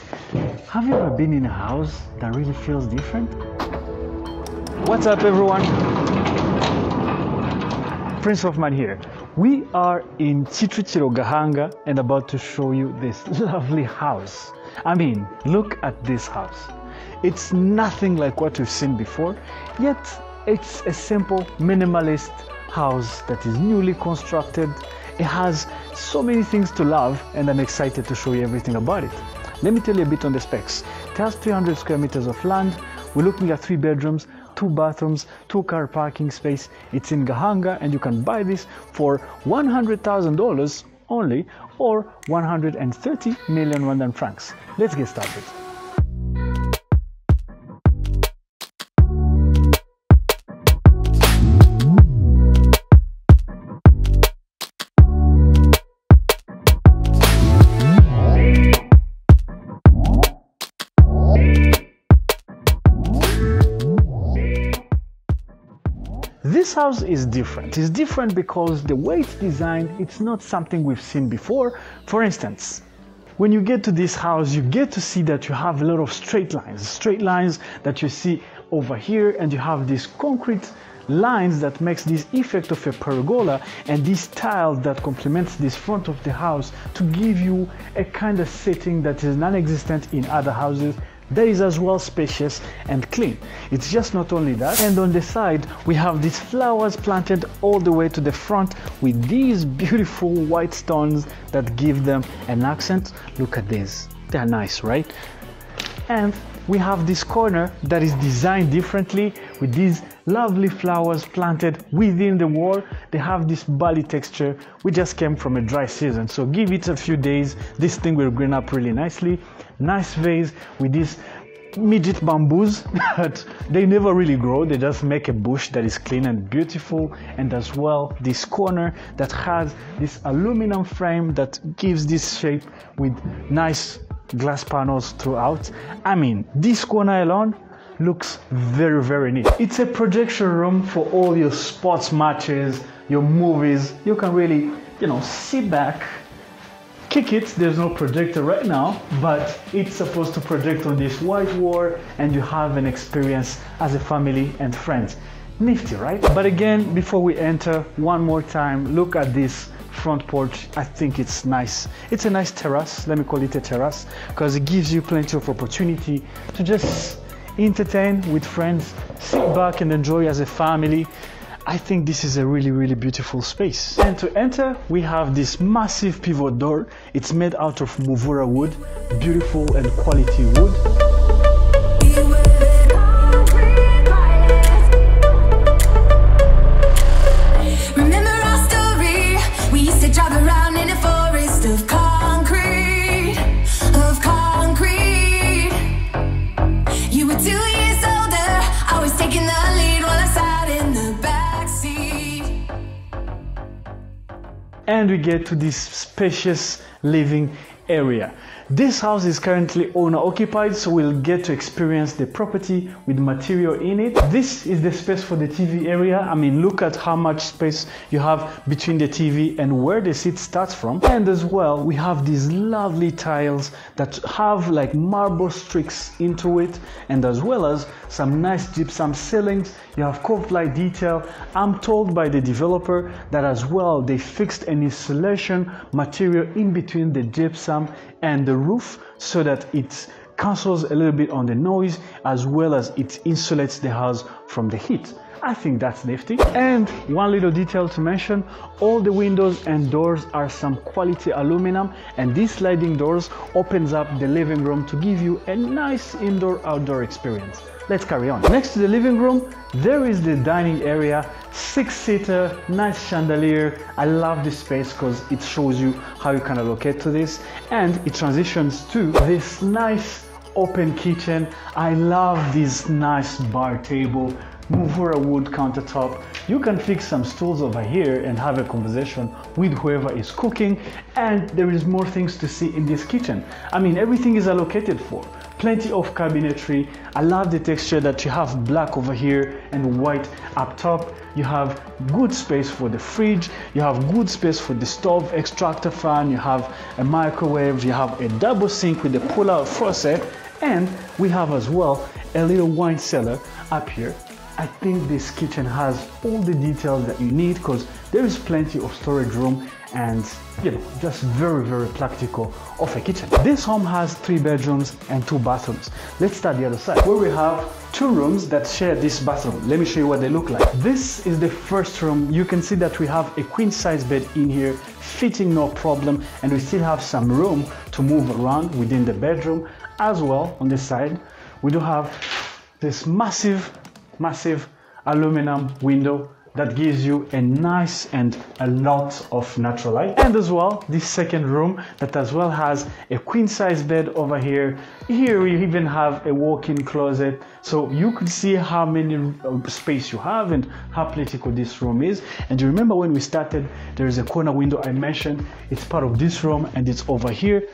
Have you ever been in a house that really feels different? What's up everyone? Prince of Man here. We are in Gahanga and about to show you this lovely house. I mean, look at this house. It's nothing like what we've seen before, yet it's a simple minimalist house that is newly constructed. It has so many things to love and I'm excited to show you everything about it. Let me tell you a bit on the specs. It has 300 square meters of land. We're looking at 3 bedrooms, 2 bathrooms, 2 car parking space. It's in Gahanga and you can buy this for $100,000 only or 130 million Rwandan francs. Let's get started. This house is different. It's different because the way it's designed, it's not something we've seen before. For instance, when you get to this house, you get to see that you have a lot of straight lines that you see over here, and you have these concrete lines that makes this effect of a pergola and these tiles that complements this front of the house to give you a kind of setting that is non-existent in other houses. That is as well spacious and clean. It's just not only that, and on the side we have these flowers planted all the way to the front with these beautiful white stones that give them an accent. Look at this, they're nice, right? And we have this corner that is designed differently with these lovely flowers planted within the wall. They have this Bali texture. We just came from a dry season, so give it a few days, this thing will green up really nicely. Nice vase with these midget bamboos that they never really grow, they just make a bush that is clean and beautiful. And as well this corner that has this aluminum frame that gives this shape with nice glass panels throughout. I mean, this corner alone looks very, very neat. It's a projection room for all your sports matches, your movies. You can really, sit back, kick it. There's no projector right now, but it's supposed to project on this white wall and you have an experience as a family and friends. Nifty, right? But again, before we enter, one more time, look at this front porch. I think it's nice. It's a nice terrace. Let me call it a terrace because it gives you plenty of opportunity to just entertain with friends, sit back and enjoy as a family. I think this is a really, really beautiful space. And to enter, we have this massive pivot door. It's made out of Muvura wood, beautiful and quality wood. And we get to this spacious living area. This house is currently owner occupied, so we'll get to experience the property with material in it. This is the space for the TV area. I mean, look at how much space you have between the TV and where the seat starts from. And as well, we have these lovely tiles that have like marble streaks into it, and as well as some nice gypsum ceilings. You have curved light detail. I'm told by the developer that as well they fixed an insulation material in between the gypsum and the roof so that it cancels a little bit on the noise as well as it insulates the house from the heat. I think that's nifty. And one little detail to mention, all the windows and doors are some quality aluminum, and these sliding doors opens up the living room to give you a nice indoor-outdoor experience. Let's carry on. Next to the living room, there is the dining area, 6-seater, nice chandelier. I love this space because it shows you how you can allocate to this, and it transitions to this nice open kitchen. I love this nice bar table, Muvura wood countertop. You can fix some stools over here and have a conversation with whoever is cooking, and there is more things to see in this kitchen. I mean, everything is allocated for plenty of cabinetry. I love the texture that you have black over here and white up top. You have good space for the fridge, you have good space for the stove extractor fan, you have a microwave, you have a double sink with a pull-out faucet, and we have as well a little wine cellar up here. I think this kitchen has all the details that you need because there is plenty of storage room and just very practical of a kitchen. This home has 3 bedrooms and 2 bathrooms. Let's start the other side where we have 2 rooms that share this bathroom. Let me show you what they look like. This is the first room. You can see that we have a queen size bed in here, fitting no problem, and we still have some room to move around within the bedroom. As well, on this side we do have this massive aluminum window that gives you a nice and a lot of natural light. And as well, this second room that as well has a queen size bed over here. Here we even have a walk-in closet, so you could see how many space you have and how practical this room is. And you remember when we started, there is a corner window I mentioned. It's part of this room and it's over here.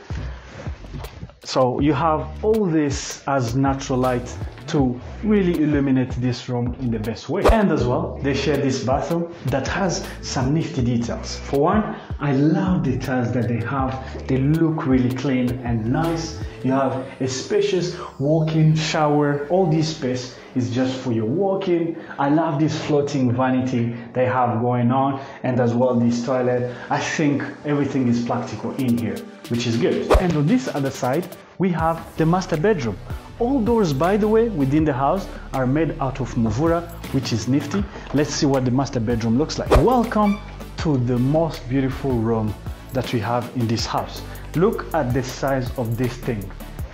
So you have all this as natural light to really illuminate this room in the best way. And as well, they share this bathroom that has some nifty details. For one, I love the tiles that they have. They look really clean and nice. You have a spacious walk-in shower. All this space is just for your walk-in. I love this floating vanity they have going on, and as well this toilet. I think everything is practical in here, which is good. And on this other side, we have the master bedroom. All doors, by the way, within the house are made out of Muvura, which is nifty. Let's see what the master bedroom looks like. Welcome to the most beautiful room that we have in this house. Look at the size of this thing.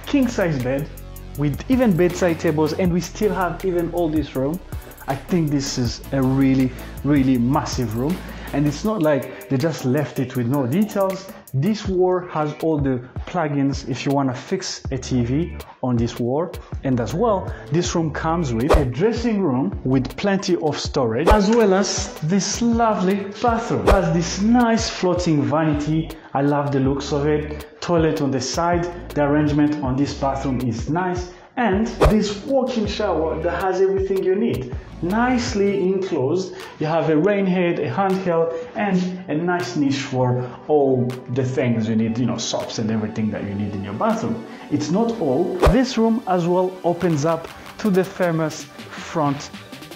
King size bed with even bedside tables, and we still have even all this room. I think this is a really massive room, and it's not like they just left it with no details. This wall has all the plugins if you want to fix a TV on this wall. And as well, this room comes with a dressing room with plenty of storage, as well as this lovely bathroom. It has this nice floating vanity. I love the looks of it. Toilet on the side. The arrangement on this bathroom is nice. And this walk-in shower that has everything you need. Nicely enclosed. You have a rain head, a handheld, and a nice niche for all the things you need, soaps and everything that you need in your bathroom. It's not all. This room as well opens up to the famous front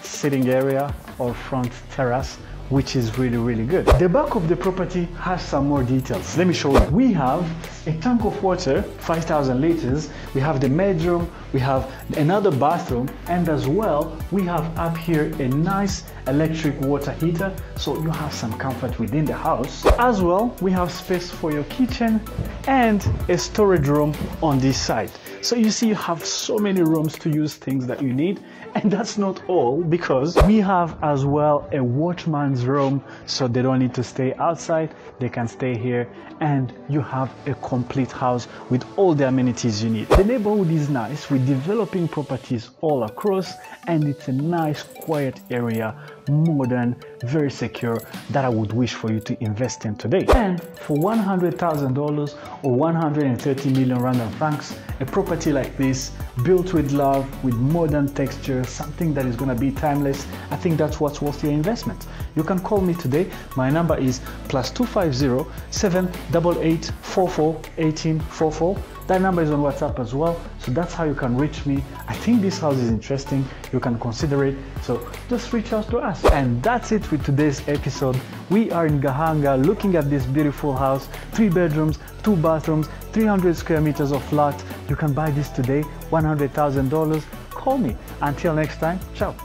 sitting area or front terrace, which is really good. The back of the property has some more details. Let me show you. We have a tank of water, 5,000 liters. We have the bedroom, we have another bathroom, and as well, we have up here a nice electric water heater, so you have some comfort within the house. As well, we have space for your kitchen and a storage room on this side. So you see, you have so many rooms to use things that you need. And that's not all, because we have as well a watchman's room, so they don't need to stay outside, they can stay here, and you have a complete house with all the amenities you need. The neighborhood is nice with developing properties all across, and it's a nice quiet area, modern, very secure, that I would wish for you to invest in today. And for $100,000 or 130 million Rwandan francs, a property like this, built with love, with modern texture, something that is going to be timeless, I think that's what's worth your investment. You can call me today. My number is +250 788 44 1844. That number is on WhatsApp as well, so that's how you can reach me. I think this house is interesting, you can consider it, so just reach out to us. And that's it with today's episode. We are in Gahanga looking at this beautiful house, 3 bedrooms, 2 bathrooms, 300 square meters of lot. You can buy this today, $100,000. Call me. Until next time, ciao.